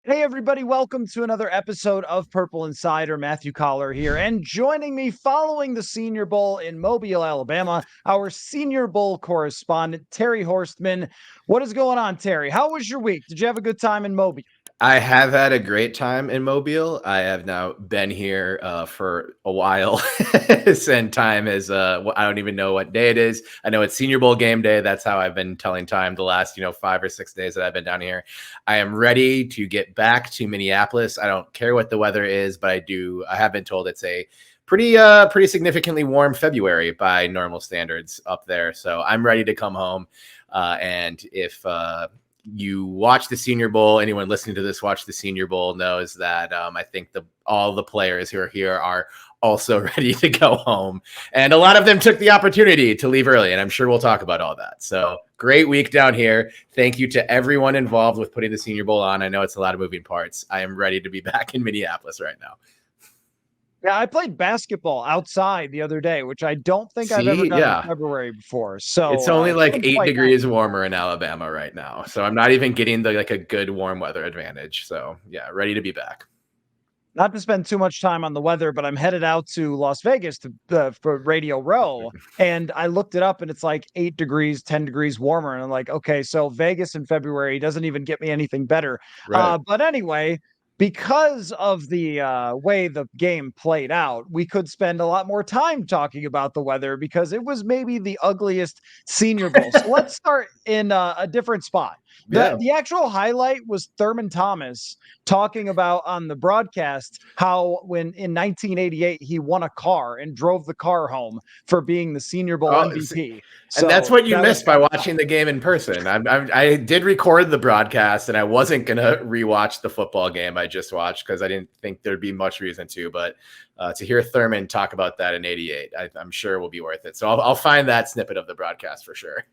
Hey, everybody, welcome to another episode of Purple Insider. Matthew Coller here. And joining me following the Senior Bowl in Mobile, Alabama, our Senior Bowl correspondent, Terry Horstman. What is going on, Terry? How was your week? Did you have a good time in Mobile? I have had a great time in Mobile. I have now been here for a while, and time is I don't even know what day it is. I know it's Senior Bowl game day. That's how I've been telling time the last 5 or 6 days that I've been down here. I am ready to get back to Minneapolis. I don't care what the weather is, but I have been told it's a pretty significantly warm February by normal standards up there. So I'm ready to come home. And if you watch the Senior Bowl, anyone listening to this watch the Senior Bowl knows that I think all the players who are here are also ready to go home. And a lot of them took the opportunity to leave early. And I'm sure we'll talk about all that. So great week down here. Thank you to everyone involved with putting the Senior Bowl on. I know it's a lot of moving parts. I am ready to be back in Minneapolis right now. Yeah, I played basketball outside the other day, which I don't think I've ever See, done in yeah. February before. It's So only it's like been 8 quite nice. degrees warmer in Alabama right now. So I'm not even getting a good warm weather advantage. So yeah, ready to be back. Not to spend too much time on the weather, but I'm headed out to Las Vegas for Radio Row. And I looked it up and it's like 8 degrees, 10 degrees warmer. And I'm like, okay, so Vegas in February doesn't even get me anything better. Right. But anyway, because of the way the game played out, we could spend a lot more time talking about the weather because it was maybe the ugliest Senior Bowl. So let's start in a different spot. The Yeah. the actual highlight was Thurman Thomas talking about on the broadcast how when in 1988 he won a car and drove the car home for being the Senior Bowl Oh, MVP. and that's So what you that was missed by kind of watching the game in person. I did record the broadcast, and I wasn't gonna rewatch the football game I just watched because I didn't think there'd be much reason to. But to hear Thurman talk about that in '88, I'm sure will be worth it. So I'll find that snippet of the broadcast for sure.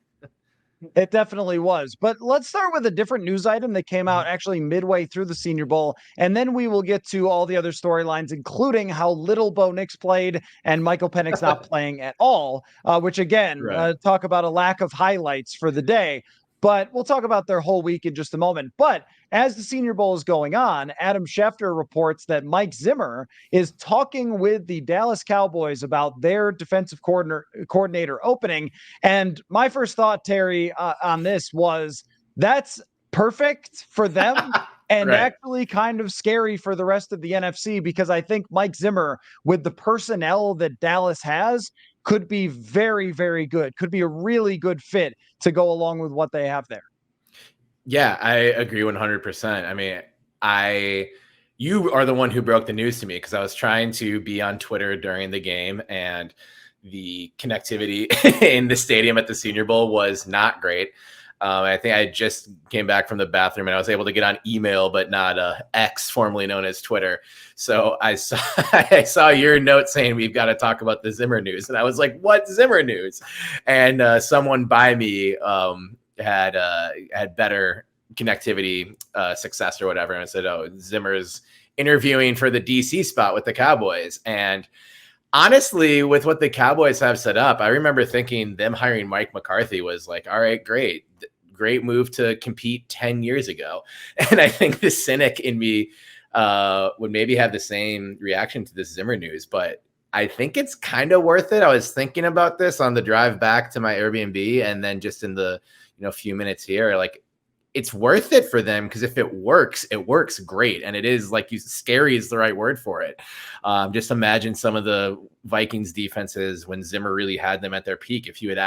It definitely was. But let's start with a different news item that came out actually midway through the Senior Bowl. And then we will get to all the other storylines, including how little Bo Nix played and Michael Penix not playing at all, which again, Right. talk about a lack of highlights for the day. But we'll talk about their whole week in just a moment. But as the Senior Bowl is going on, Adam Schefter reports that Mike Zimmer is talking with the Dallas Cowboys about their defensive coordinator opening. And my first thought, Terry, on this was that's perfect for them and Right. actually kind of scary for the rest of the NFC because I think Mike Zimmer, with the personnel that Dallas has, could be very, very good, could be a really good fit to go along with what they have there. Yeah, I agree 100%. I mean, you are the one who broke the news to me because I was trying to be on Twitter during the game, and the connectivity in the stadium at the Senior Bowl was not great. I think I just came back from the bathroom and I was able to get on email, but not X, formerly known as Twitter. So I saw I saw your note saying we've got to talk about the Zimmer news, and I was like, "What Zimmer news?" And someone by me had better connectivity success or whatever, and I said, "Oh, Zimmer's interviewing for the DC spot with the Cowboys." And honestly, with what the Cowboys have set up, I remember thinking them hiring Mike McCarthy was like, all right, great move to compete 10 years ago. And I think the cynic in me would maybe have the same reaction to this Zimmer news, but I think it's kind of worth it. I was thinking about this on the drive back to my Airbnb, and then just in the few minutes here, like, it's worth it for them because if it works great. And it is, like, scary is the right word for it. Just imagine some of the Vikings defenses when Zimmer really had them at their peak. If you had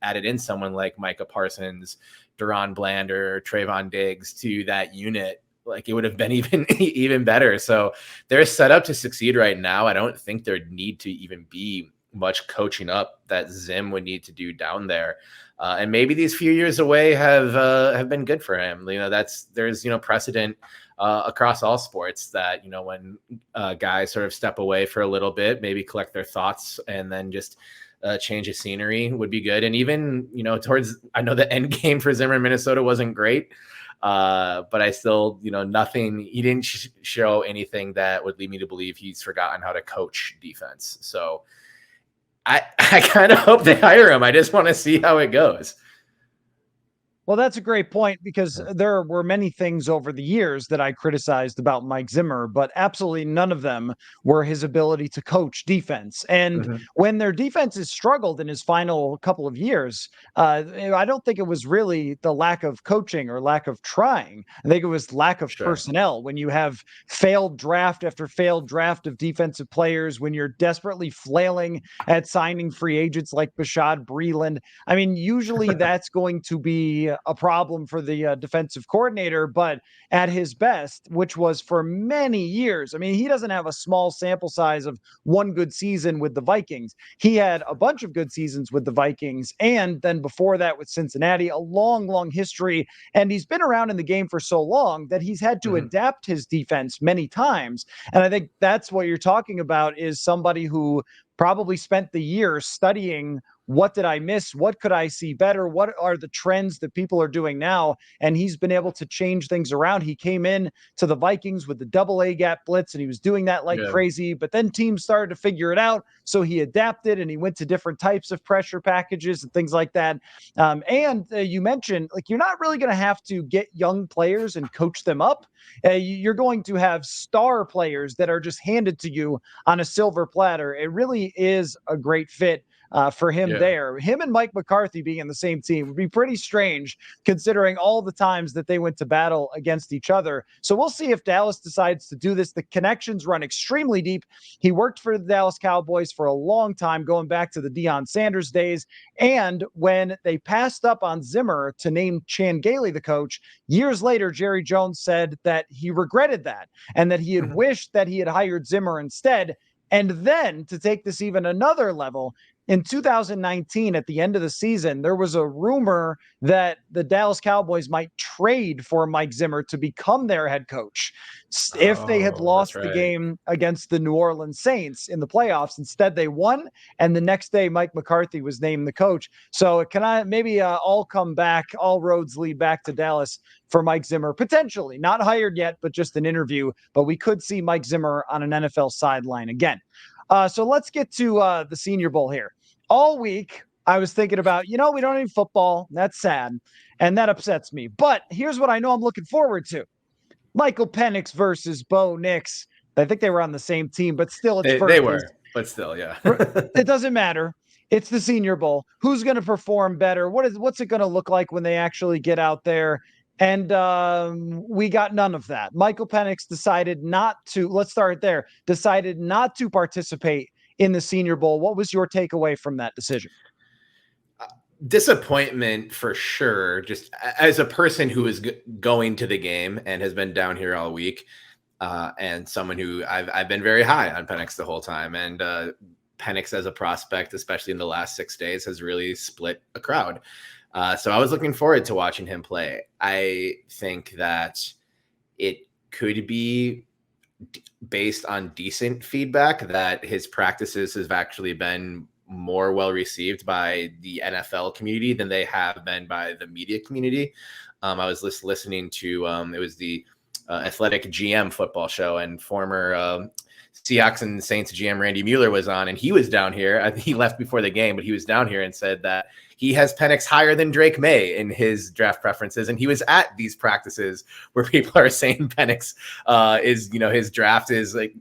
added in someone like Micah Parsons, Deron Blander, Trayvon Diggs to that unit, like, it would have been even better. So they're set up to succeed right now. I don't think there'd need to even be much coaching up that Zim would need to do down there. And maybe these few years away have been good for him. There's precedent across all sports that when guys sort of step away for a little bit, maybe collect their thoughts, and then just change of scenery would be good. And even I know the end game for Zimmer in Minnesota wasn't great, but I still nothing. He didn't show anything that would lead me to believe he's forgotten how to coach defense. So I kind of hope they hire him. I just want to see how it goes. Well, that's a great point because there were many things over the years that I criticized about Mike Zimmer, but absolutely none of them were his ability to coach defense. And Mhm. when their defenses struggled in his final couple of years, I don't think it was really the lack of coaching or lack of trying. I think it was lack of Sure. personnel. When you have failed draft after failed draft of defensive players, when you're desperately flailing at signing free agents like Bashad Breeland, I mean, usually that's going to be a problem for the defensive coordinator, but at his best, which was for many years, I mean, he doesn't have a small sample size of one good season with the Vikings. He had a bunch of good seasons with the Vikings, and then before that with Cincinnati, a long, long history. And he's been around in the game for so long that he's had to Mhm. adapt his defense many times. And I think that's what you're talking about is somebody who probably spent the year studying what did I miss? What could I see better? What are the trends that people are doing now? And he's been able to change things around. He came in to the Vikings with the double A gap blitz and he was doing that like Yeah. crazy, but then teams started to figure it out. So he adapted and he went to different types of pressure packages and things like that. And you mentioned like you're not really going to have to get young players and coach them up. You're going to have star players that are just handed to you on a silver platter. It really is a great fit for him Yeah. there. Him and Mike McCarthy being in the same team would be pretty strange considering all the times that they went to battle against each other. So we'll see if Dallas decides to do this. The connections run extremely deep. He worked for the Dallas Cowboys for a long time, going back to the Deion Sanders days. And when they passed up on Zimmer to name Chan Gailey the coach, years later, Jerry Jones said that he regretted that and that he had Mhm. wished that he had hired Zimmer instead. And then to take this even another level, in 2019, at the end of the season, there was a rumor that the Dallas Cowboys might trade for Mike Zimmer to become their head coach if they had Oh, that's lost the right. game against the New Orleans Saints in the playoffs. Instead, they won, and the next day, Mike McCarthy was named the coach. So can I maybe all come back? All roads lead back to Dallas for Mike Zimmer, potentially not hired yet, but just an interview. But we could see Mike Zimmer on an NFL sideline again. So let's get to the Senior Bowl here. All week, I was thinking about, we don't need football. That's sad. And that upsets me. But here's what I know I'm looking forward to Michael Penix versus Bo Nix. I think they were on the same team, but still, it's They versus. were, but still, yeah. It doesn't matter. It's the Senior Bowl. Who's going to perform better? What's it going to look like when they actually get out there? And we got none of that. Michael Penix decided not to. Let's start there. Decided not to participate in the Senior Bowl. What was your takeaway from that decision? Disappointment for sure. Just as a person who is going to the game and has been down here all week, and someone who I've been very high on Penix the whole time, and Penix as a prospect, especially in the last 6 days, has really split a crowd. So I was looking forward to watching him play. I think that it could be based on decent feedback that his practices have actually been more well received by the NFL community than they have been by the media community. I was listening to it was the Athletic GM football show, and former Seahawks and Saints GM Randy Mueller was on, and he was down here. I think he left before the game, but he was down here and said that he has Penix higher than Drake May in his draft preferences. And he was at these practices where people are saying Penix is,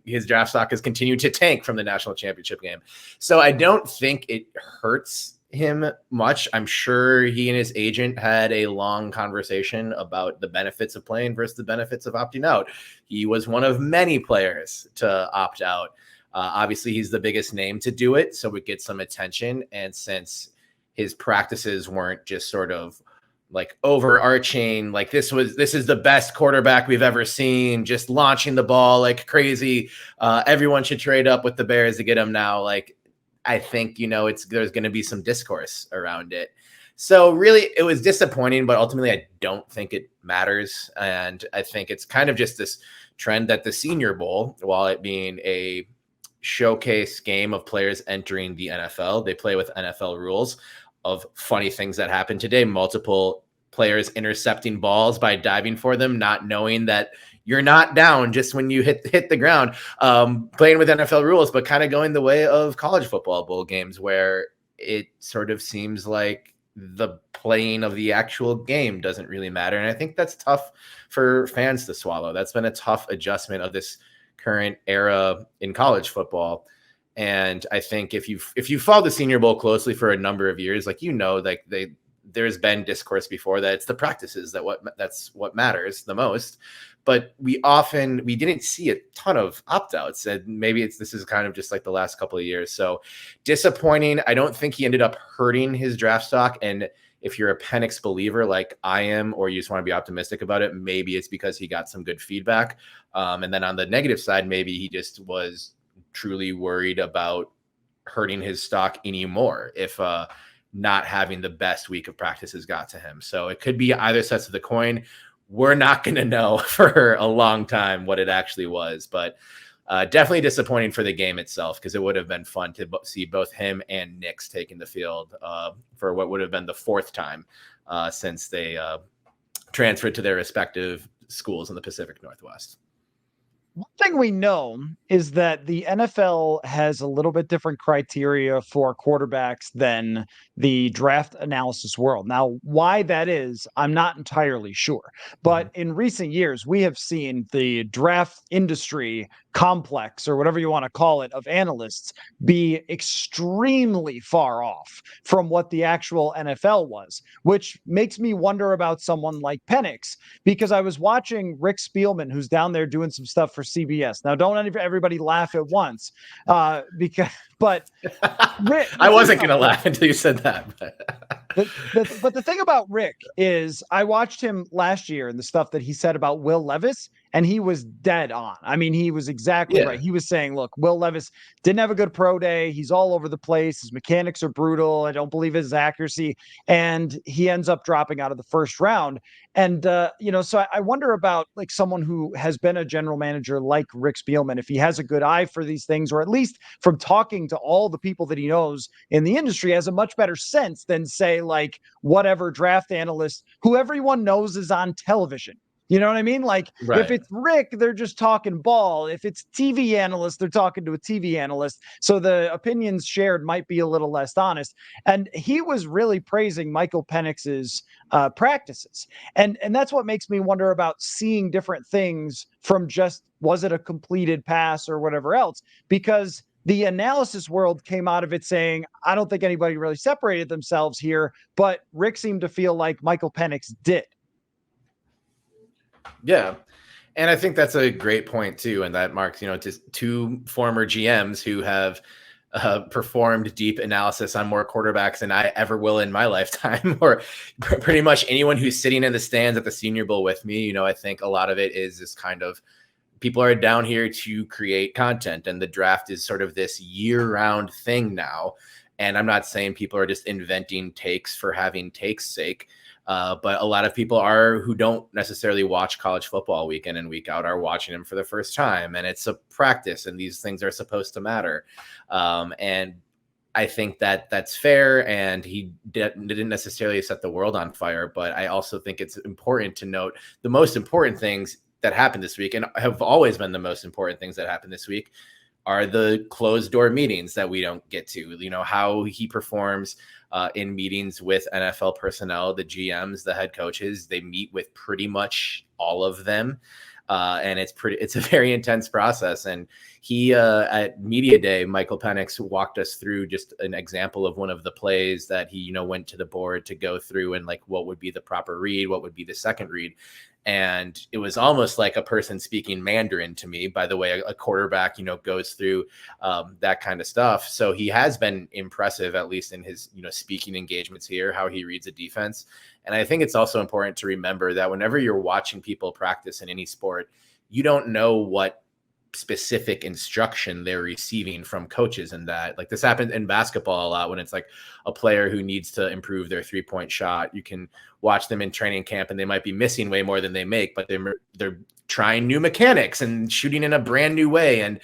his draft stock has continued to tank from the national championship game. So I don't think it hurts him much. I'm sure he and his agent had a long conversation about the benefits of playing versus the benefits of opting out. He was one of many players to opt out. Obviously, he's the biggest name to do it, so it gets some attention. And since his practices weren't just sort of like overarching, like this is the best quarterback we've ever seen, just launching the ball like crazy. Everyone should trade up with the Bears to get him now. Like, I think, there's going to be some discourse around it. So really it was disappointing, but ultimately I don't think it matters. And I think it's kind of just this trend that the Senior Bowl, while it being a showcase game of players entering the NFL, they play with NFL rules of funny things that happened today. Multiple players intercepting balls by diving for them, not knowing that you're not down just when you hit the ground, playing with NFL rules, but kind of going the way of college football bowl games where it sort of seems like the playing of the actual game doesn't really matter. And I think that's tough for fans to swallow. That's been a tough adjustment of this current era in college football. And I think if you followed the Senior Bowl closely for a number of years, like, there's been discourse before that it's the practices that's what matters the most. But we didn't see a ton of opt-outs, and maybe this is kind of just like the last couple of years. So disappointing. I don't think he ended up hurting his draft stock. And if you're a Penix believer like I am, or you just want to be optimistic about it, maybe it's because he got some good feedback. And then on the negative side, maybe he just was truly worried about hurting his stock anymore if not having the best week of practices got to him. So it could be either sides of the coin. We're not going to know for a long time what it actually was, but definitely disappointing for the game itself, because it would have been fun to see both him and Nix taking the field for what would have been the fourth time since they transferred to their respective schools in the Pacific Northwest. One thing we know is that the NFL has a little bit different criteria for quarterbacks than the draft analysis world. Now, why that is, I'm not entirely sure. But in recent years, we have seen the draft industry complex, or whatever you want to call it, of analysts be extremely far off from what the actual NFL was, which makes me wonder about someone like Penix, because I was watching Rick Spielman, who's down there doing some stuff for CBS. Now, don't everybody laugh at once, but Rick, I wasn't going to laugh until you said that. but the thing about Rick is, I watched him last year and the stuff that he said about Will Levis, and he was dead on. I mean, he was exactly right. He was saying, look, Will Levis didn't have a good pro day. He's all over the place. His mechanics are brutal. I don't believe his accuracy. And he ends up dropping out of the first round. And, so I wonder about like someone who has been a general manager like Rick Spielman, if he has a good eye for these things, or at least from talking to all the people that he knows in the industry, has a much better sense than, say, like whatever draft analyst who everyone knows is on television. You know what I mean? Like, right. If it's Rick, they're just talking ball. If it's TV analyst, they're talking to a TV analyst. So the opinions shared might be a little less honest. And he was really praising Michael Penix's practices. And that's what makes me wonder about seeing different things from just, was it a completed pass or whatever else? Because the analysis world came out of it saying, I don't think anybody really separated themselves here, but Rick seemed to feel like Michael Penix did. Yeah. And I think that's a great point too. And that marks, just two former GMs who have performed deep analysis on more quarterbacks than I ever will in my lifetime, or pretty much anyone who's sitting in the stands at the Senior Bowl with me. I think a lot of it is this kind of, people are down here to create content, and the draft is sort of this year-round thing now. And I'm not saying people are just inventing takes for having takes sake. But a lot of people who don't necessarily watch college football week in and week out are watching them for the first time, and it's a practice, and these things are supposed to matter. And I think that that's fair, and he didn't necessarily set the world on fire, but I also think it's important to note the most important things that happened this week, and have always been the most important things that happened this week, are the closed door meetings that we don't get to. How he performs in meetings with NFL personnel, the GMs, the head coaches. They meet with pretty much all of them. And it's a very intense process. And he, at media day, Michael Penix walked us through just an example of one of the plays that he, went to the board to go through, and like, what would be the proper read? What would be the second read? And it was almost like a person speaking Mandarin to me. By the way, a quarterback, goes through that kind of stuff. So he has been impressive, at least in his, speaking engagements here, how he reads a defense. And I think it's also important to remember that whenever you're watching people practice in any sport, you don't know what specific instruction they're receiving from coaches. And that, like, this happens in basketball a lot when it's like a player who needs to improve their 3-point shot. You can watch them in training camp and they might be missing way more than they make, but they're trying new mechanics and shooting in a brand new way. And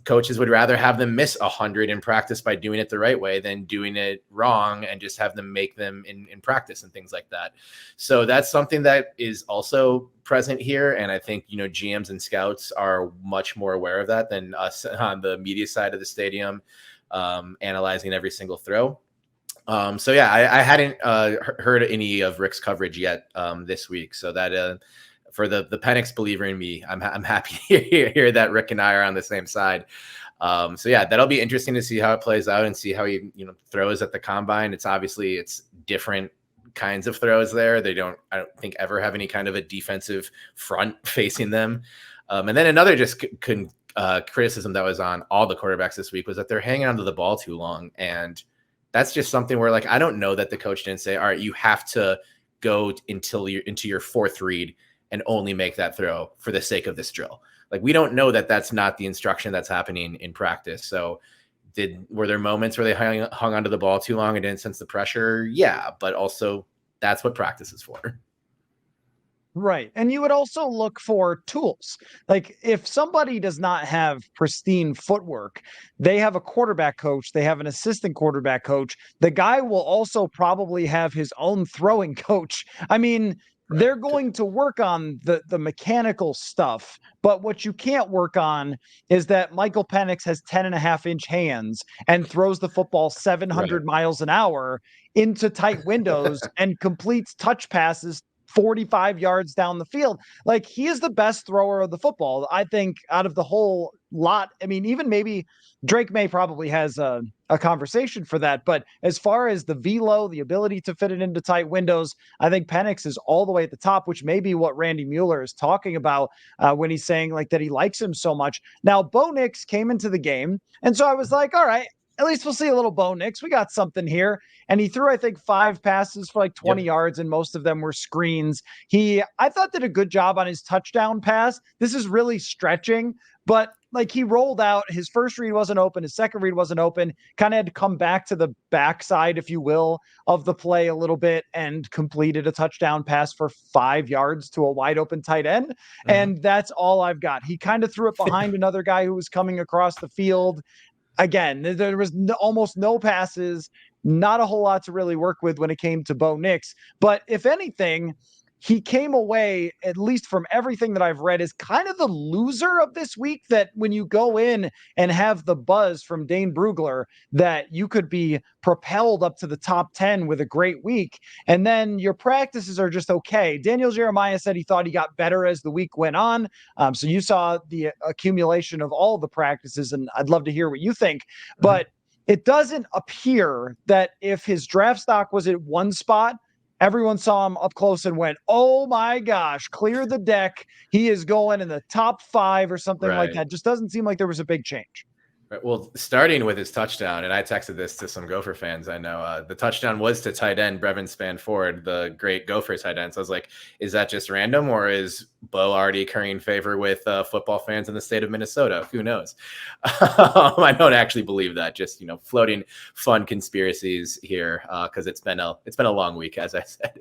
coaches would rather have them miss 100 in practice by doing it the right way than doing it wrong and just have them make them in practice and things like that. So that's something that is also present here. And I think, GMs and scouts are much more aware of that than us on the media side of the stadium, analyzing every single throw. So yeah, I hadn't heard any of Rick's coverage yet this week. So that for the Penix believer in me, I'm happy to hear that Rick and I are on the same side. So yeah, that'll be interesting to see how it plays out and see how he throws at the combine. It's different kinds of throws there. I don't think ever have any kind of a defensive front facing them. And then another criticism that was on all the quarterbacks this week was that they're hanging onto the ball too long. And that's just something where, like, I don't know that the coach didn't say, all right, you have to go until you're into your fourth read and only make that throw for the sake of this drill. Like, we don't know that that's not the instruction that's happening in practice. So were there moments where they hung onto the ball too long and didn't sense the pressure? Yeah, but also that's what practice is for. Right. And you would also look for tools. Like, if somebody does not have pristine footwork, they have a quarterback coach, they have an assistant quarterback coach. The guy will also probably have his own throwing coach. I mean, they're going to work on the mechanical stuff, but what you can't work on is that Michael Penix has 10.5-inch hands and throws the football 700 miles an hour into tight windows and completes touch passes 45 yards down the field. Like, he is the best thrower of the football, I think, out of the whole lot. I mean, even maybe Drake May probably has a conversation for that. But as far as the velo, the ability to fit it into tight windows, I think Penix is all the way at the top, which may be what Randy Mueller is talking about when he's saying like that he likes him so much. Now, Bo Nix came into the game, and so I was like, all right, at least we'll see a little Bo Nix. We got something here. And he threw, I think, 5 passes for like 20 yards, and most of them were screens. I thought, did a good job on his touchdown pass. This is really stretching, but like, he rolled out, his first read wasn't open, his second read wasn't open, kind of had to come back to the backside, if you will, of the play a little bit and completed a touchdown pass for 5 yards to a wide open tight end. Mm-hmm. And that's all I've got. He kind of threw it behind another guy who was coming across the field. Again, there was almost no passes, not a whole lot to really work with when it came to Bo Nix. But if anything, he came away, at least from everything that I've read, as kind of the loser of this week, that when you go in and have the buzz from Dane Brugler that you could be propelled up to the top 10 with a great week, and then your practices are just okay. Daniel Jeremiah said he thought he got better as the week went on. So you saw the accumulation of all the practices, and I'd love to hear what you think. But it doesn't appear that if his draft stock was at one spot, everyone saw him up close and went, oh my gosh, clear the deck. He is going in the top 5 or something like that. Just doesn't seem like there was a big change. Well, starting with his touchdown, and I texted this to some Gopher fans I know, the touchdown was to tight end Brevin Spanford, the great Gopher tight end. So I was like, is that just random, or is Bo already currying favor with football fans in the state of Minnesota? Who knows? I don't actually believe that. Just, floating fun conspiracies here, because it's been a long week, as I said.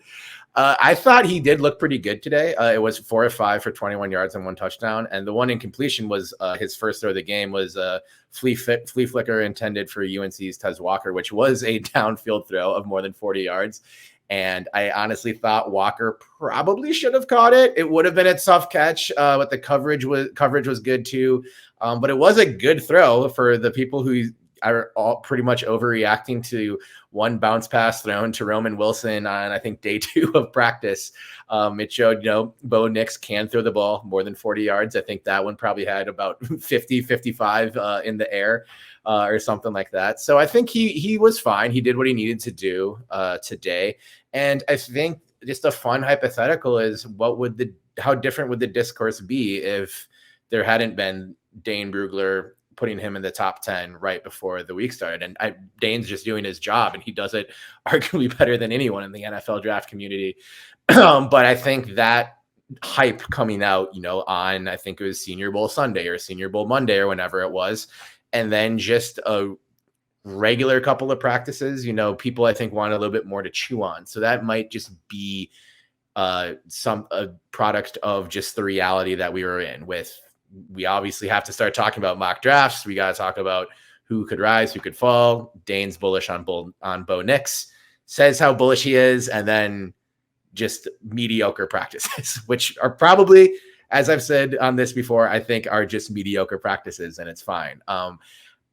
I thought he did look pretty good today. It was 4 of 5 for 21 yards and 1 touchdown. And the one incompletion was his first throw of the game was a flea flicker intended for UNC's Tez Walker, which was a downfield throw of more than 40 yards. And I honestly thought Walker probably should have caught it. It would have been a tough catch, but the coverage was good too. But it was a good throw for the people who are all pretty much overreacting to one bounce pass thrown to Roman Wilson on, I think, day 2 of practice. It showed, Bo Nix can throw the ball more than 40 yards. I think that one probably had about 50, 55 in the air or something like that. So I think he was fine. He did what he needed to do today. And I think just a fun hypothetical is how different would the discourse be if there hadn't been Dane Brugler putting him in the top 10 right before the week started. And Dane's just doing his job, and he does it arguably better than anyone in the NFL draft community. But I think that hype coming out, on, I think it was Senior Bowl Sunday or Senior Bowl Monday or whenever it was, and then just a regular couple of practices, people I think want a little bit more to chew on. So that might just be a product of just the reality that we were in with. We obviously have to start talking about mock drafts. We got to talk about who could rise, who could fall. Dane's bullish on Bo Nix, says how bullish he is, and then just mediocre practices, which are probably, as I've said on this before, I think are just mediocre practices, and it's fine.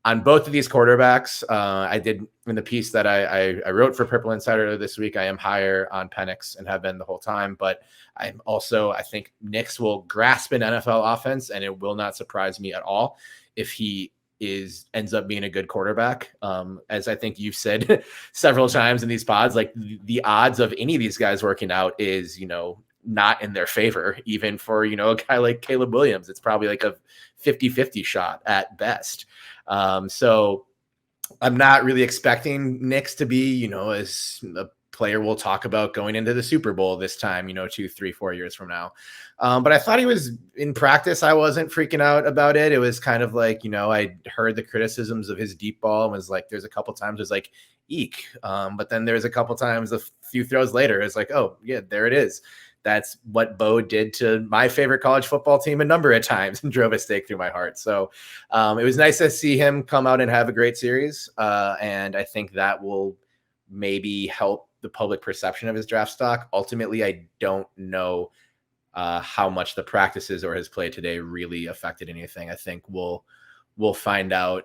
on both of these quarterbacks, I did in the piece that I wrote for Purple Insider this week. I am higher on Penix and have been the whole time, but I'm also, I think Nix will grasp an NFL offense, and it will not surprise me at all if he ends up being a good quarterback. As I think you've said several times in these pods, like the odds of any of these guys working out is, not in their favor, even for, a guy like Caleb Williams. It's probably like a 50-50 shot at best. So I'm not really expecting Nix to be, as a player we'll talk about going into the Super Bowl this time, 2, 3, 4 years from now. But I thought he was in practice. I wasn't freaking out about it. It was kind of like, I heard the criticisms of his deep ball and was like, there's a couple times it was like, eek. But then there's a couple times a few throws later, it's like, oh yeah, there it is. That's what Bo did to my favorite college football team a number of times and drove a stake through my heart. So it was nice to see him come out and have a great series. And I think that will maybe help the public perception of his draft stock. Ultimately, I don't know how much the practices or his play today really affected anything. I think we'll find out.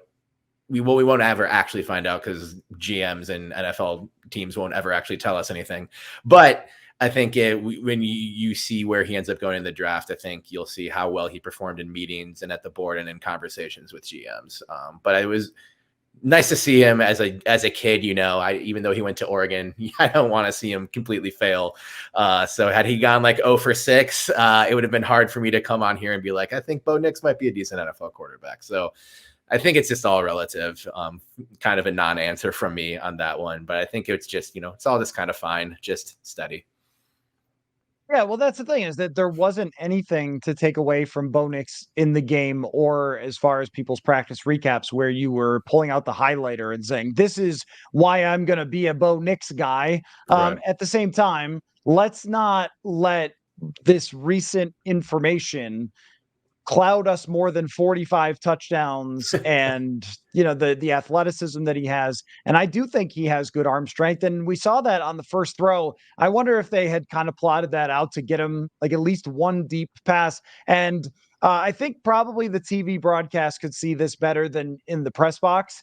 We won't ever actually find out because GMs and NFL teams won't ever actually tell us anything. But I think when you see where he ends up going in the draft, I think you'll see how well he performed in meetings and at the board and in conversations with GMs. But it was nice to see him as a kid. Even though he went to Oregon, I don't want to see him completely fail. So had he gone like 0 for 6, it would have been hard for me to come on here and be like, I think Bo Nix might be a decent NFL quarterback. So I think it's just all relative, kind of a non-answer from me on that one. But I think it's just, it's all just kind of fine, just steady. Yeah, well, that's the thing, is that there wasn't anything to take away from Bo Nix in the game, or as far as people's practice recaps where you were pulling out the highlighter and saying, this is why I'm going to be a Bo Nix guy. Right. At the same time, let's not let this recent information cloud us more than 45 touchdowns and the athleticism that he has. And I do think he has good arm strength, and we saw that on the first throw. I wonder if they had kind of plotted that out to get him like at least one deep pass. And I think probably the TV broadcast could see this better than in the press box.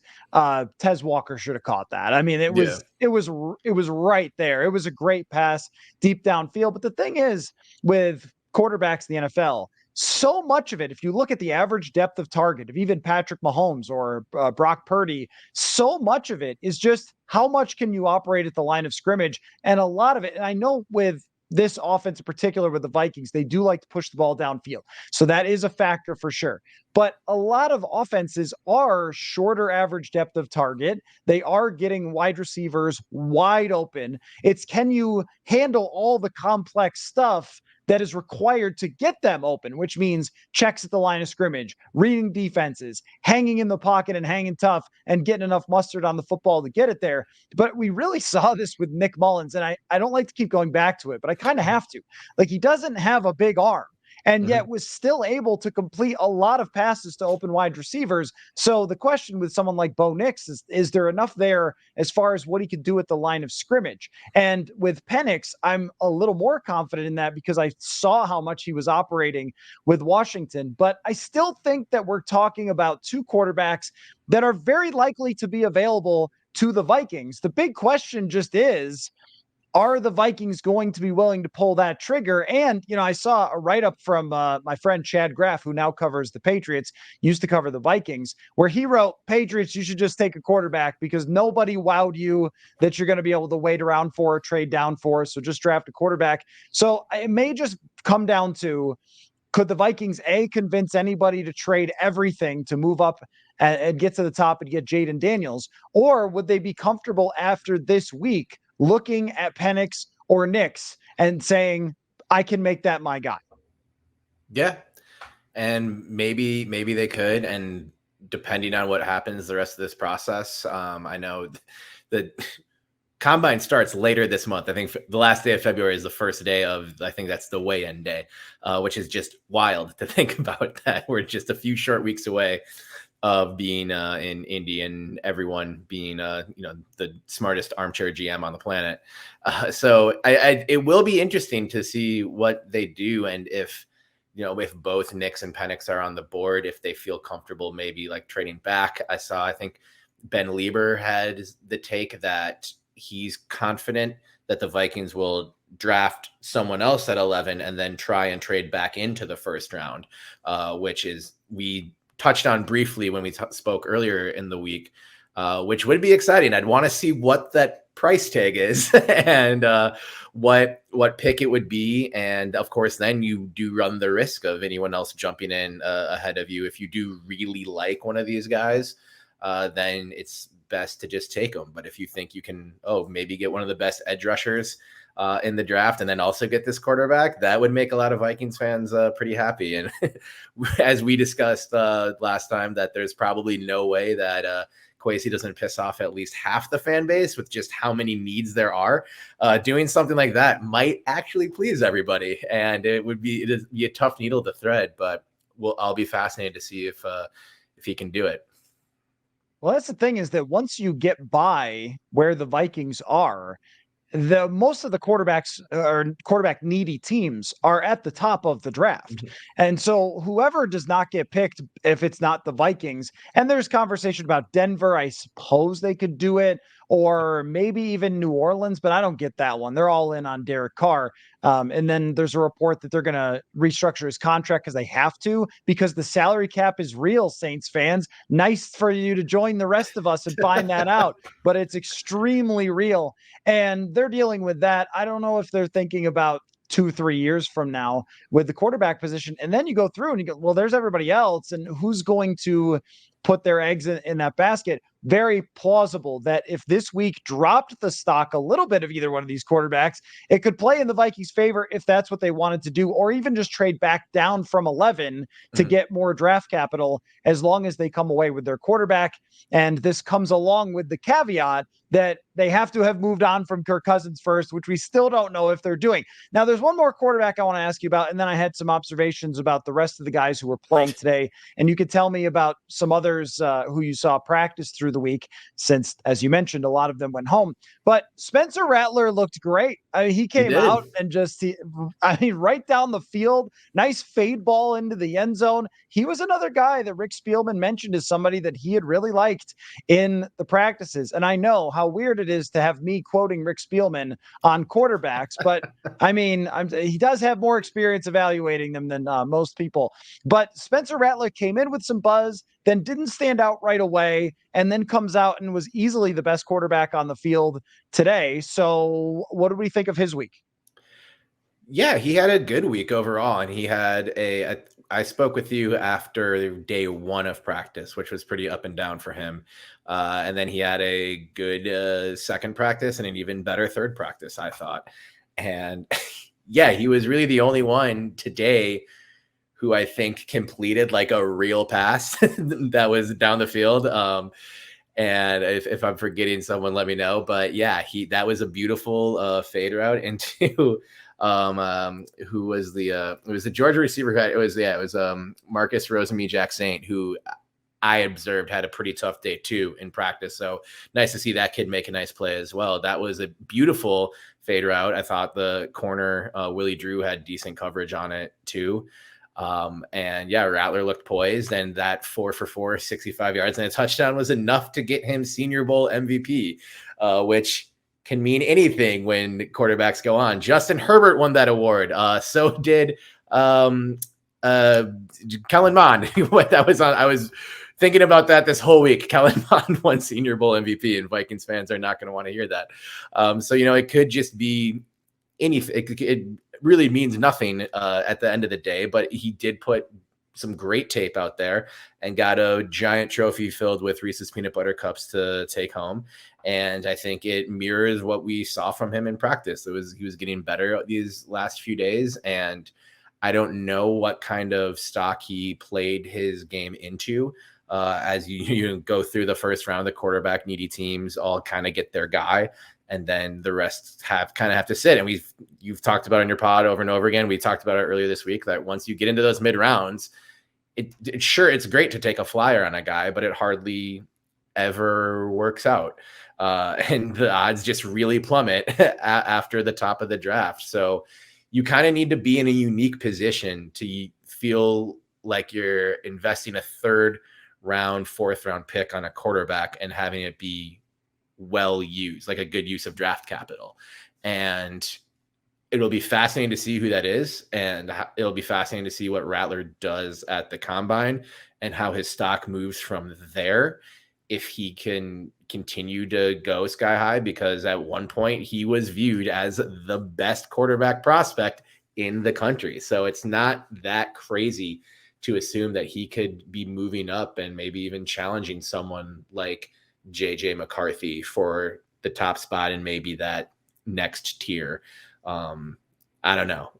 Tez Walker should have caught that. I mean, it was right there. It was a great pass deep downfield. But the thing is, with quarterbacks in the NFL, so much of it, if you look at the average depth of target of even Patrick Mahomes or Brock Purdy, so much of it is just how much can you operate at the line of scrimmage. And a lot of it, and I know with this offense in particular with the Vikings, they do like to push the ball downfield. So that is a factor for sure. But a lot of offenses are shorter average depth of target. They are getting wide receivers wide open. It's, can you handle all the complex stuff that is required to get them open, which means checks at the line of scrimmage, reading defenses, hanging in the pocket and hanging tough, and getting enough mustard on the football to get it there. But we really saw this with Nick Mullins, and I don't like to keep going back to it, but I kind of have to. Like, he doesn't have a big arm, and yet was still able to complete a lot of passes to open wide receivers. So the question with someone like Bo Nix is there enough there as far as what he could do at the line of scrimmage? And with Penix, I'm a little more confident in that because I saw how much he was operating with Washington. But I still think that we're talking about two quarterbacks that are very likely to be available to the Vikings. The big question just is, are the Vikings going to be willing to pull that trigger? And, I saw a write-up from my friend Chad Graff, who now covers the Patriots, used to cover the Vikings, where he wrote, Patriots, you should just take a quarterback because nobody wowed you that you're going to be able to wait around for or trade down for. So just draft a quarterback. So it may just come down to, could the Vikings, convince anybody to trade everything to move up and get to the top and get Jaden Daniels? Or would they be comfortable after this week looking at Penix or Nix and saying, I can make that my guy? Yeah. And maybe they could. And depending on what happens the rest of this process, I know that combine starts later this month. I think the last day of February is the first day of, I think that's the weigh-in day, which is just wild to think about, that we're just a few short weeks away of being in Indy and everyone being, the smartest armchair GM on the planet. So it will be interesting to see what they do. And if if both Nix and Penix are on the board, if they feel comfortable, maybe like trading back. I think Ben Lieber had the take that he's confident that the Vikings will draft someone else at 11 and then try and trade back into the first round, which is, we touched on briefly when we spoke earlier in the week, which would be exciting. I'd want to see what that price tag is and what pick it would be. And of course, then you do run the risk of anyone else jumping in ahead of you. If you do really like one of these guys, then it's best to just take them. But if you think you can, maybe get one of the best edge rushers in the draft and then also get this quarterback, that would make a lot of Vikings fans pretty happy. And as we discussed last time, that there's probably no way that Kwesi doesn't piss off at least half the fan base with just how many needs there are. Doing something like that might actually please everybody, and it'd be a tough needle to thread, but I'll be fascinated to see if he can do it. Well, that's the thing, is that once you get by where the Vikings are, most of the quarterbacks or quarterback needy teams are at the top of the draft. Mm-hmm. And so whoever does not get picked, if it's not the Vikings, and there's conversation about Denver, I suppose they could do it, or maybe even New Orleans, but I don't get that one. They're all in on Derek Carr. And then there's a report that they're going to restructure his contract because they have to, because the salary cap is real, Saints fans. Nice for you to join the rest of us and find that out, but it's extremely real. And they're dealing with that. I don't know if they're thinking about 2-3 years from now with the quarterback position. And then you go through and you go, well, there's everybody else. And who's going to put their eggs in that basket? Very plausible that if this week dropped the stock a little bit of either one of these quarterbacks, it could play in the Vikings' favor if that's what they wanted to do, or even just trade back down from 11 to get more draft capital, as long as they come away with their quarterback. And this comes along with the caveat that they have to have moved on from Kirk Cousins first, which we still don't know if they're doing. Now, there's one more quarterback I want to ask you about, and then I had some observations about the rest of the guys who were playing today. And you could tell me about some others who you saw practice through the week, since, as you mentioned, a lot of them went home. But Spencer Rattler looked great. I mean, he came out and right down the field, nice fade ball into the end zone. He was another guy that Rick Spielman mentioned as somebody that he had really liked in the practices. And I know how weird it is to have me quoting Rick Spielman on quarterbacks, but I mean, he does have more experience evaluating them than most people. But Spencer Rattler came in with some buzz, then didn't stand out right away, and then comes out and was easily the best quarterback on the field today. So what do we think of his week? Yeah, he had a good week overall, and he had I spoke with you after day one of practice, which was pretty up and down for him. And then he had a good second practice and an even better third practice, I thought. And yeah, he was really the only one today who I think completed like a real pass that was down the field. And if I'm forgetting someone, let me know. But yeah, that was a beautiful fade route into who was it was the Georgia receiver guy. It was Marcus Rosemy-Jacksaint, who I observed had a pretty tough day too in practice. So nice to see that kid make a nice play as well. That was a beautiful fade route. I thought the corner Willie Drew had decent coverage on it too. And yeah, Rattler looked poised, and that 4-for-4, 65 yards and a touchdown was enough to get him Senior Bowl MVP, which can mean anything when quarterbacks go on. Justin Herbert won that award. So did Kellen Mond. That was on. I was thinking about that this whole week. Kellen Mond won Senior Bowl MVP, and Vikings fans are not going to want to hear that. So it could just be anything. It really means nothing at the end of the day, but he did put some great tape out there and got a giant trophy filled with Reese's peanut butter cups to take home. And I think it mirrors what we saw from him in practice. He was getting better these last few days, and I don't know what kind of stock he played his game into. As you go through the first round, the quarterback needy teams all kind of get their guy, and then the rest have to sit. And you've talked about it in your pod over and over again. We talked about it earlier this week that once you get into those mid rounds, it's great to take a flyer on a guy, but it hardly ever works out. And the odds just really plummet after the top of the draft. So you kind of need to be in a unique position to feel like you're investing a third round, fourth round pick on a quarterback and having it be well used, like a good use of draft capital. And it'll be fascinating to see who that is. And it'll be fascinating to see what Rattler does at the combine and how his stock moves from there. If he can continue to go sky high, because at one point he was viewed as the best quarterback prospect in the country. So it's not that crazy to assume that he could be moving up and maybe even challenging someone like JJ McCarthy for the top spot and maybe that next tier. I don't know.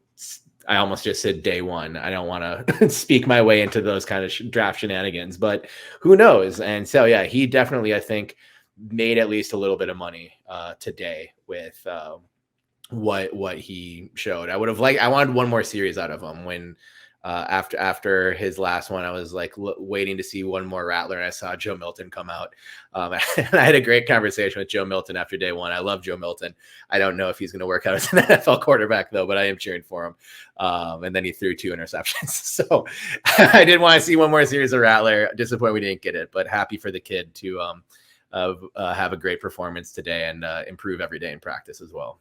I almost just said day one. I don't want to speak my way into those kind of draft shenanigans, but who knows? And so, yeah, he definitely, I think, made at least a little bit of money today with what he showed. I wanted one more series out of him. When after his last one, I was like waiting to see one more Rattler, and I saw Joe Milton come out. And I had a great conversation with Joe Milton after day one. I love Joe Milton. I don't know if he's going to work out as an NFL quarterback though, but I am cheering for him. And then he threw 2 interceptions. So I did want to see one more series of Rattler. Disappointed we didn't get it, but happy for the kid to have a great performance today and improve every day in practice as well.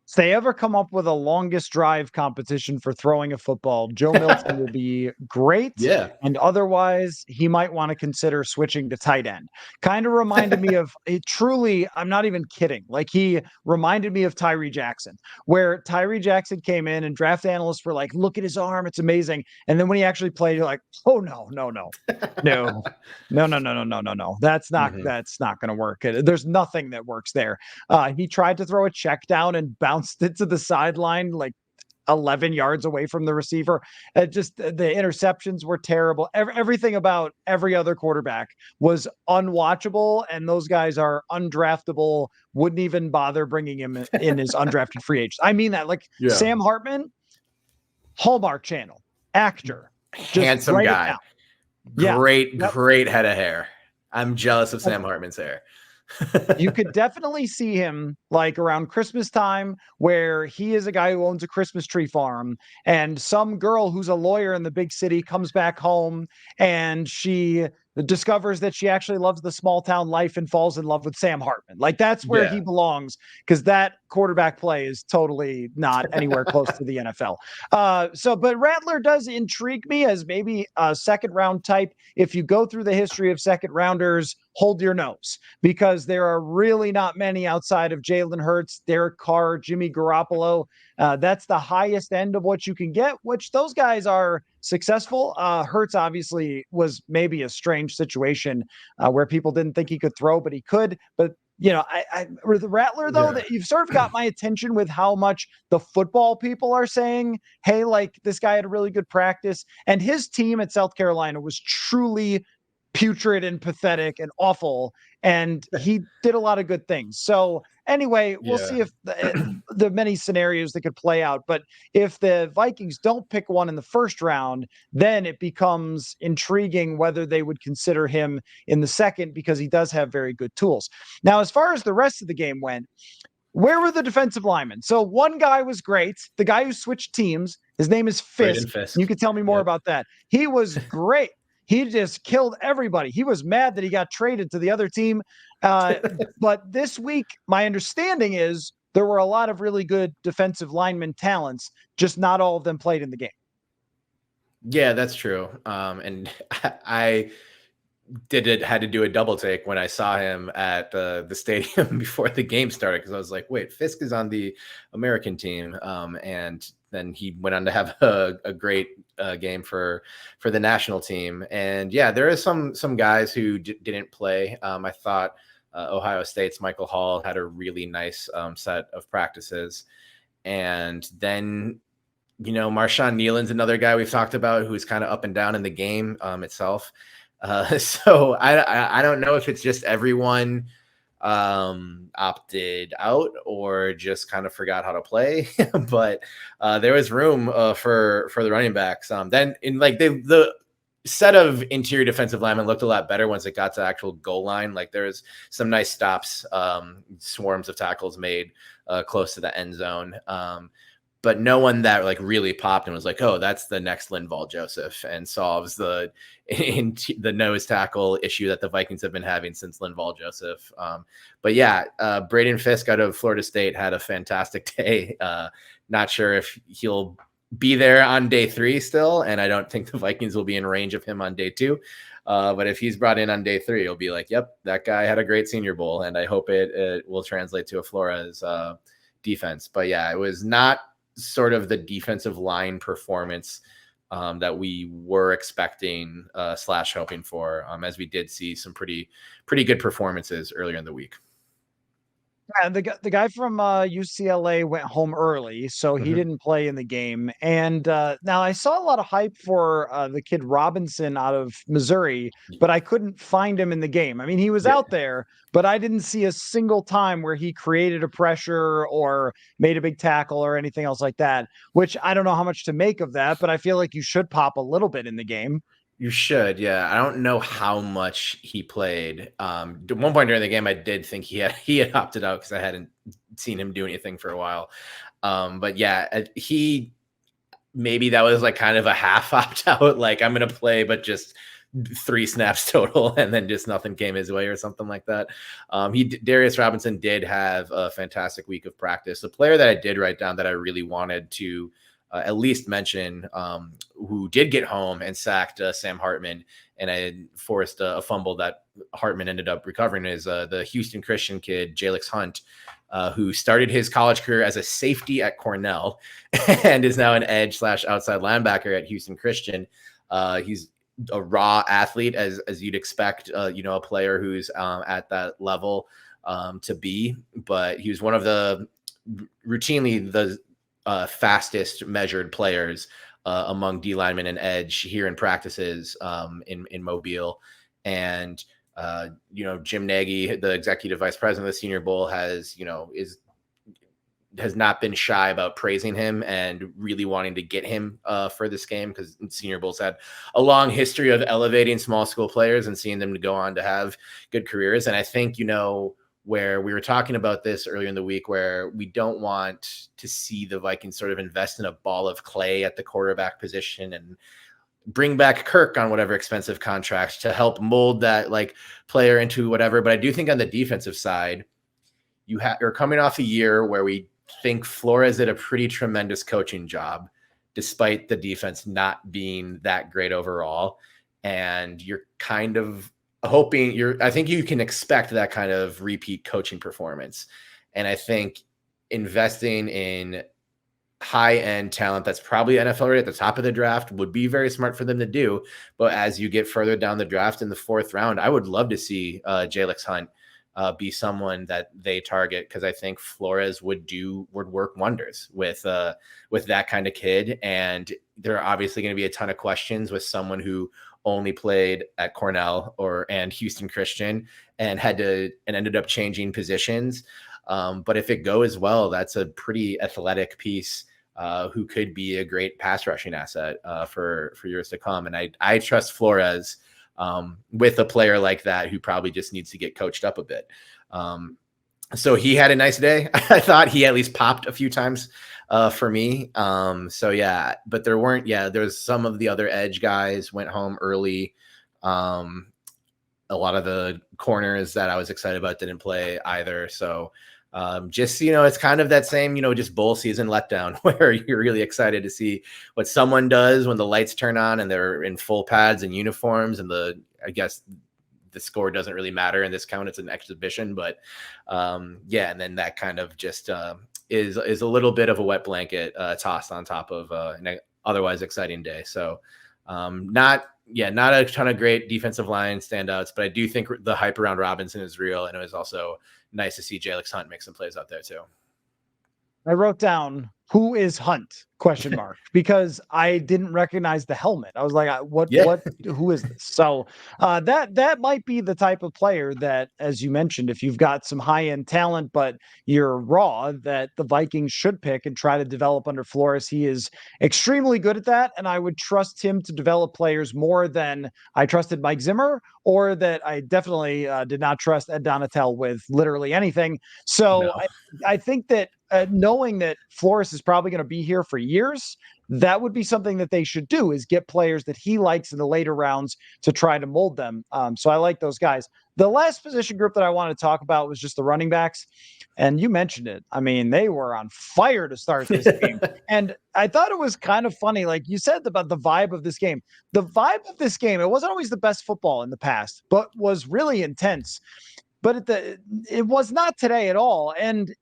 If they ever come up with a longest drive competition for throwing a football, Joe Milton will be great. Yeah. And otherwise, he might want to consider switching to tight end. Kind of reminded me of truly, I'm not even kidding. Like, he reminded me of Tyree Jackson, where Tyree Jackson came in and draft analysts were like, look at his arm, it's amazing. And then when he actually played, you're like, oh no. That's not going to work. There's nothing that works there. He tried to throw a check down and bounced it to the sideline like 11 yards away from the receiver. Just the interceptions were terrible. Everything about every other quarterback was unwatchable, and those guys are undraftable. Wouldn't even bother bringing him in as undrafted free agents. I mean that. Like, Sam Hartman, Hallmark Channel actor, handsome guy, great head of hair. I'm jealous of Sam Hartman's hair. You could definitely see him like around Christmas time, where he is a guy who owns a Christmas tree farm, and some girl who's a lawyer in the big city comes back home and she discovers that she actually loves the small town life and falls in love with Sam Hartman. Like, that's where he belongs, because that quarterback play is totally not anywhere close to the NFL. But Rattler does intrigue me as maybe a second round type. If you go through the history of second rounders, hold your nose, because there are really not many outside of Jalen Hurts, Derek Carr, Jimmy Garoppolo. That's the highest end of what you can get, which those guys are successful. Hurts obviously was maybe a strange situation where people didn't think he could throw, but he could. But with the Rattler though, that you've sort of got my attention with how much the football people are saying, hey, like, this guy had a really good practice, and his team at South Carolina was truly putrid and pathetic and awful, and he did a lot of good things. So anyway, we'll see if the many scenarios that could play out. But if the Vikings don't pick one in the first round, then it becomes intriguing whether they would consider him in the second, because he does have very good tools. Now, as far as the rest of the game went, where were the defensive linemen? So one guy was great. The guy who switched teams, his name is Fisk. You could tell me more about that. He was great. He just killed everybody. He was mad that he got traded to the other team. But this week, my understanding is there were a lot of really good defensive lineman talents, just not all of them played in the game. Yeah, that's true. And I had to do a double take when I saw him at the stadium before the game started, because I was like, wait, Fisk is on the American team. And then he went on to have a great game for the national team. And yeah, there is some guys who didn't play. I thought Ohio State's Michael Hall had a really nice set of practices. And then, Marshawn Nealon's another guy we've talked about who's kind of up and down in the game itself. So I don't know if it's just everyone opted out or just kind of forgot how to play, but there was room for the running backs. Then in like the set of interior defensive linemen looked a lot better once it got to actual goal line. Like, there was some nice stops, swarms of tackles made close to the end zone. but no one that like really popped and was like, oh, that's the next Linval Joseph and solves the nose tackle issue that the Vikings have been having since Linval Joseph. But yeah, Braden Fisk out of Florida State had a fantastic day. Not sure if he'll be there on day 3 still, and I don't think the Vikings will be in range of him on day 2. But if he's brought in on day 3, it'll be like, yep, that guy had a great Senior Bowl, and I hope it will translate to a Flores defense. But yeah, it was not sort of the defensive line performance that we were expecting / hoping for, as we did see some pretty good performances earlier in the week. And the guy from UCLA went home early, so he didn't play in the game. And now I saw a lot of hype for the kid Robinson out of Missouri, but I couldn't find him in the game. I mean, he was out there, but I didn't see a single time where he created a pressure or made a big tackle or anything else like that, which I don't know how much to make of that, but I feel like you should pop a little bit in the game. You should, yeah. I don't know how much he played. At one point during the game, I did think he had opted out because I hadn't seen him do anything for a while. But yeah, maybe that was like kind of a half opt out. Like, I'm gonna play, but just 3 snaps total, and then just nothing came his way or something like that. Darius Robinson did have a fantastic week of practice. A player that I did write down that I really wanted to at least mention, who did get home and sacked Sam Hartman, and I forced a fumble that Hartman ended up recovering, is the Houston Christian kid, Jalix Hunt, who started his college career as a safety at Cornell and is now an edge / outside linebacker at Houston Christian. He's a raw athlete, as you'd expect, a player who's at that level to be, but he was one of the routinely the fastest measured players among D linemen and edge here in practices in Mobile. And Jim Nagy, the executive vice president of the Senior Bowl, has not been shy about praising him and really wanting to get him for this game, because Senior Bowl's had a long history of elevating small school players and seeing them to go on to have good careers. And I think, where we were talking about this earlier in the week, where we don't want to see the Vikings sort of invest in a ball of clay at the quarterback position and bring back Kirk on whatever expensive contract to help mold that like player into whatever. But I do think on the defensive side, you're coming off a year where we think Flores did a pretty tremendous coaching job, despite the defense not being that great overall. And you're kind of hoping I think you can expect that kind of repeat coaching performance. And I think investing in high-end talent that's probably NFL ready at the top of the draft would be very smart for them to do. But as you get further down the draft in the 4th round, I would love to see Jalix Hunt be someone that they target, because I think Flores would work wonders with that kind of kid. And there are obviously going to be a ton of questions with someone who only played at Cornell and Houston Christian and ended up changing positions. But if it goes well, that's a pretty athletic piece who could be a great pass rushing asset for years to come. And I trust Flores with a player like that, who probably just needs to get coached up a bit. So he had a nice day. I thought he at least popped a few times for me. So yeah, but there's some of the other edge guys went home early. A lot of the corners that I was excited about didn't play either. So it's kind of that same, just bowl season letdown where you're really excited to see what someone does when the lights turn on and they're in full pads and uniforms, and I guess the score doesn't really matter in this count. It's an exhibition, but and then that kind of just is a little bit of a wet blanket tossed on top of an otherwise exciting day. So not a ton of great defensive line standouts, but I do think the hype around Robinson is real, and it was also nice to see Jalix Hunt make some plays out there too. I wrote down, who is Hunt? ? Because I didn't recognize the helmet. I was like, who is this? So that might be the type of player that, as you mentioned, if you've got some high-end talent, but you're raw, that the Vikings should pick and try to develop under Flores. He is extremely good at that. And I would trust him to develop players more than I trusted Mike Zimmer, or that I definitely did not trust Ed Donatel with literally anything. So no. I think that knowing that Flores is probably going to be here for years, that would be something that they should do, is get players that he likes in the later rounds to try to mold them. So I like those guys. The last position group that I want to talk about was just the running backs. And you mentioned it. I mean, they were on fire to start this game. And I thought it was kind of funny. Like you said about the vibe of this game. The vibe of this game, it wasn't always the best football in the past, but was really intense. But it was not today at all. And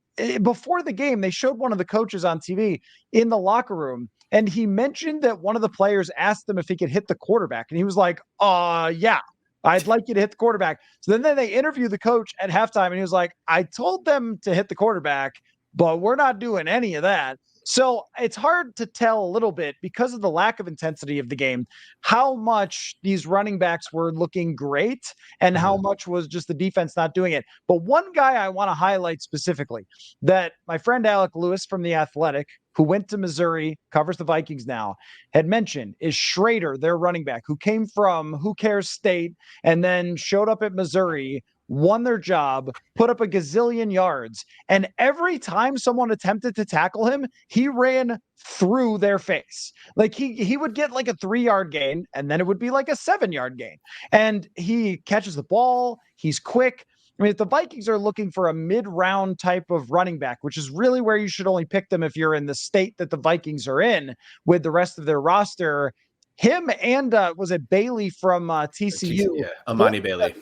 before the game, they showed one of the coaches on TV in the locker room, and he mentioned that one of the players asked him if he could hit the quarterback. And he was like, yeah, I'd like you to hit the quarterback. So then they interviewed the coach at halftime, and he was like, I told them to hit the quarterback, but we're not doing any of that. So it's hard to tell a little bit, because of the lack of intensity of the game, how much these running backs were looking great and how much was just the defense not doing it. But one guy I want to highlight specifically, that my friend Alec Lewis from The Athletic, who went to Missouri, covers the Vikings now, had mentioned, is Schrader, their running back, who came from Who Cares State and then showed up at Missouri, won their job, put up a gazillion yards. And every time someone attempted to tackle him, he ran through their face. Like he would get like a 3-yard gain, and then it would be like a 7-yard gain. And he catches the ball. He's quick. I mean, if the Vikings are looking for a mid-round type of running back, which is really where you should only pick them if you're in the state that the Vikings are in with the rest of their roster, him and was it Bailey from TCU? Yeah, Amani Bailey.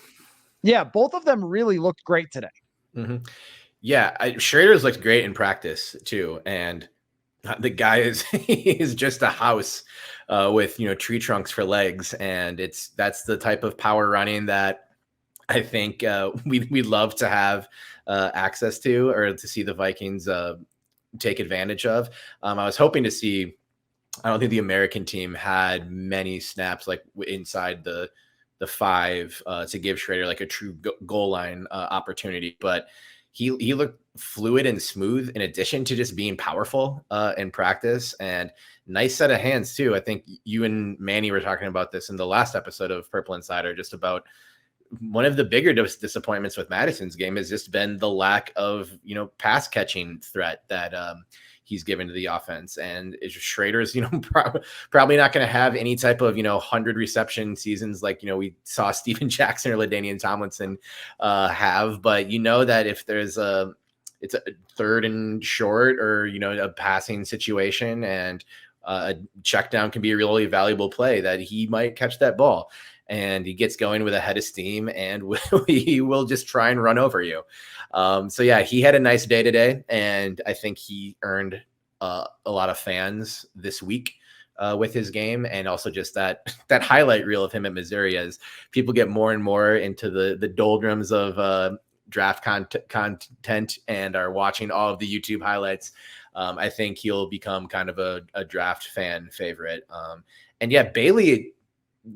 Yeah, both of them really looked great today. Mm-hmm. Yeah, Schrader's looked great in practice too, and the guy is just a house with tree trunks for legs, and that's the type of power running that I think we'd love to have access to, or to see the Vikings take advantage of. I was hoping to see. I don't think the American team had many snaps like inside the 5 to give Schrader like a true goal line opportunity, but he looked fluid and smooth in addition to just being powerful in practice, and nice set of hands too. I think you and Manny were talking about this in the last episode of Purple Insider, just about one of the bigger disappointments with Madison's game has just been the lack of pass catching threat that he's given to the offense. And Schrader's, probably not going to have any type of, 100 reception seasons like, we saw Steven Jackson or LaDainian Tomlinson have. But that if there's it's a 3rd and short, or, a passing situation, and a check down can be a really valuable play, that he might catch that ball. And he gets going with a head of steam, and he will just try and run over you. So yeah, he had a nice day today, and I think he earned a lot of fans this week with his game, and also just that highlight reel of him at Missouri, as people get more and more into the doldrums of draft content and are watching all of the YouTube highlights. I think he'll become kind of a draft fan favorite. And yeah, Bailey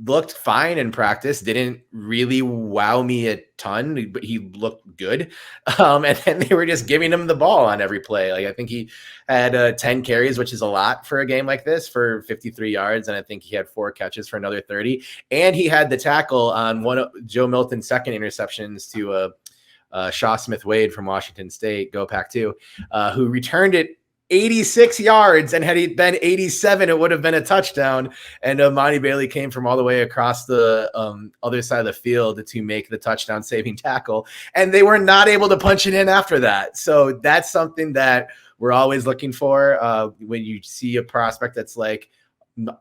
looked fine in practice, didn't really wow me a ton, but he looked good. And then they were just giving him the ball on every play. Like, I think he had 10 carries, which is a lot for a game like this, for 53 yards. And I think he had 4 catches for another 30. And he had the tackle on one of Joe Milton's second interceptions to Shaw Smith-Wade from Washington State, go Pac-2, who returned it 86 yards, and had he been 87, it would have been a touchdown. And Monty Bailey came from all the way across the other side of the field to make the touchdown saving tackle, and they were not able to punch it in after that. So that's something that we're always looking for when you see a prospect that's like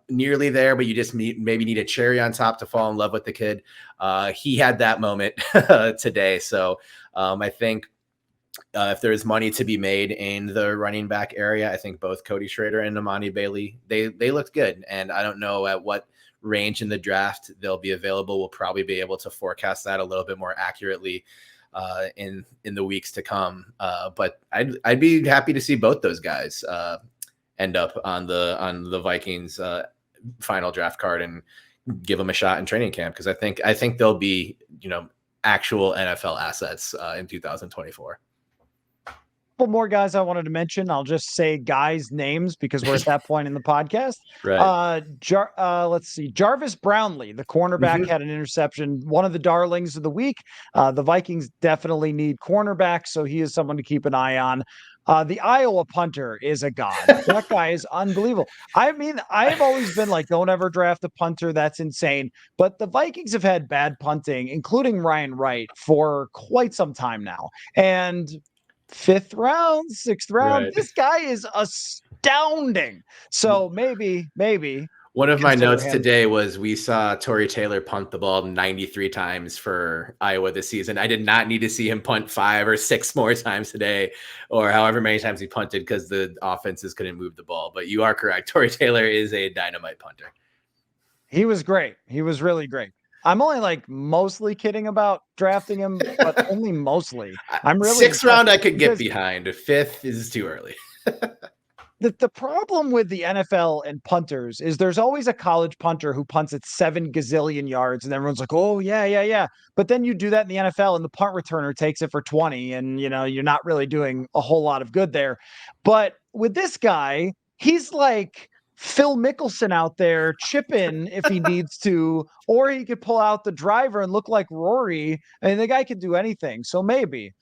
nearly there, but you just maybe need a cherry on top to fall in love with the kid. He had that moment today. So I think if there's money to be made in the running back area, I think both Cody Schrader and Amani Bailey, they looked good. And I don't know at what range in the draft they'll be available. We'll probably be able to forecast that a little bit more accurately in the weeks to come. But I'd be happy to see both those guys end up on the Vikings final draft card and give them a shot in training camp, because I think they'll be actual NFL assets in 2024. Couple more guys I wanted to mention. I'll just say guys' names because we're at that point in the podcast. Right. Let's see. Jarvis Brownlee, the cornerback, had an interception, one of the darlings of the week. The Vikings definitely need cornerbacks, so he is someone to keep an eye on. The Iowa punter is a god. That guy is unbelievable. I mean, I've always been like, don't ever draft a punter. That's insane. But the Vikings have had bad punting, including Ryan Wright, for quite some time now. And fifth round, sixth round, Right. this guy is astounding. So maybe one of my notes him. today was we saw Tory Taylor punt the ball 93 times for Iowa this season. I did not need to see him punt 5 or 6 more times today, or however many times he punted, because the offenses couldn't move the ball. But you are correct. Tory Taylor is a dynamite punter. He was great. He was really great. I'm only like mostly kidding about drafting him, but only mostly. I'm really 6th round I could get behind. 5th is too early. The problem with the NFL and punters is there's always a college punter who punts at 7 gazillion yards, and everyone's like, oh, yeah. But then you do that in the NFL, and the punt returner takes it for 20, and, you're not really doing a whole lot of good there. But with this guy, he's like Phil Mickelson out there chipping if he needs to, or he could pull out the driver and look like Rory. I mean, the guy could do anything. So maybe.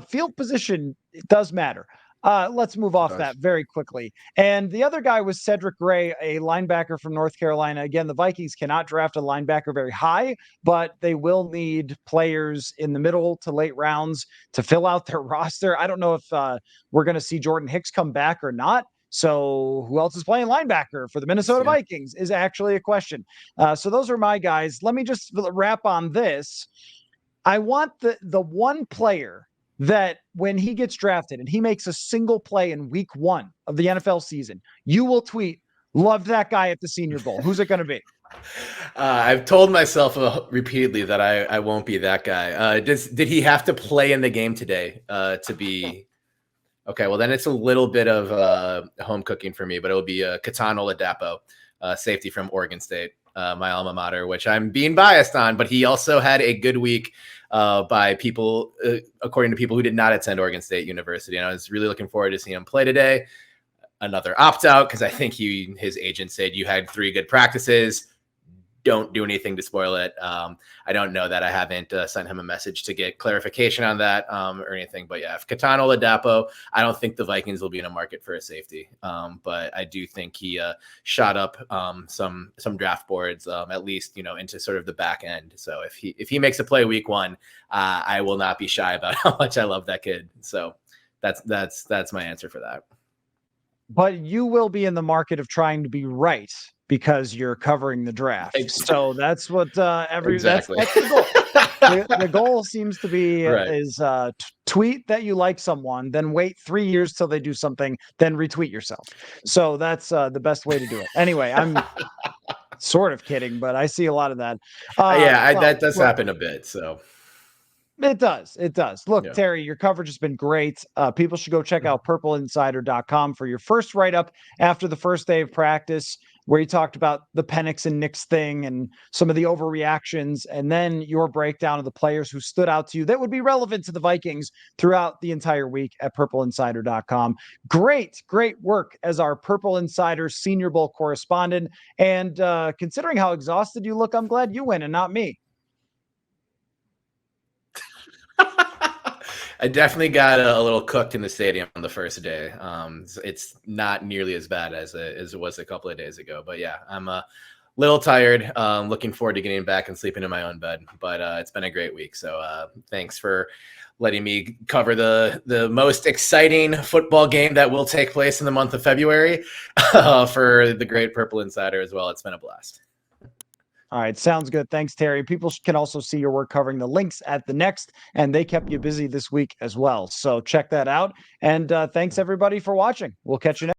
Field position does matter. Let's move off that very quickly. And the other guy was Cedric Gray, a linebacker from North Carolina. Again, the Vikings cannot draft a linebacker very high, but they will need players in the middle to late rounds to fill out their roster. I don't know if we're going to see Jordan Hicks come back or not. So who else is playing linebacker for the Minnesota Vikings is actually a question. So those are my guys. Let me just wrap on this. I want the one player that when he gets drafted and he makes a single play in week 1 of the NFL season, you will tweet, love that guy at the Senior Bowl. Who's it going to be? I've told myself repeatedly that I won't be that guy. Did he have to play in the game today to be... Okay, well, then it's a little bit of home cooking for me, but it'll be Katano Ladapo, safety from Oregon State, my alma mater, which I'm being biased on, but he also had a good week by people, according to people who did not attend Oregon State University. And I was really looking forward to seeing him play today. Another opt-out, because I think his agent said you had 3 good practices. Don't do anything to spoil it. I don't know that. I haven't sent him a message to get clarification on that or anything. But yeah, if Katano Ladapo, I don't think the Vikings will be in a market for a safety. But I do think he shot up some draft boards, at least into sort of the back end. So if he makes a play week 1, I will not be shy about how much I love that kid. So that's my answer for that. But you will be in the market of trying to be right, because you're covering the draft. So that's what exactly. that's the goal. The goal seems to be is tweet that you like someone, then wait 3 years till they do something, then retweet yourself. So that's the best way to do it. Anyway, I'm sort of kidding, but I see a lot of that. That does happen a bit. So it does. Look, Terry, your coverage has been great. People should go check out purpleinsider.com for your first write-up after the first day of practice, where you talked about the Penix and Nix thing and some of the overreactions, and then your breakdown of the players who stood out to you that would be relevant to the Vikings throughout the entire week at purpleinsider.com. Great work as our Purple Insider Senior Bowl correspondent. And considering how exhausted you look, I'm glad you win and not me. I definitely got a little cooked in the stadium on the first day. It's not nearly as bad as it was a couple of days ago. But yeah, I'm a little tired. Looking forward to getting back and sleeping in my own bed. But it's been a great week. So thanks for letting me cover the most exciting football game that will take place in the month of February for the great Purple Insider as well. It's been a blast. All right. Sounds good. Thanks, Terry. People can also see your work covering the links at the Next, and they kept you busy this week as well. So check that out. And thanks, everybody, for watching. We'll catch you next.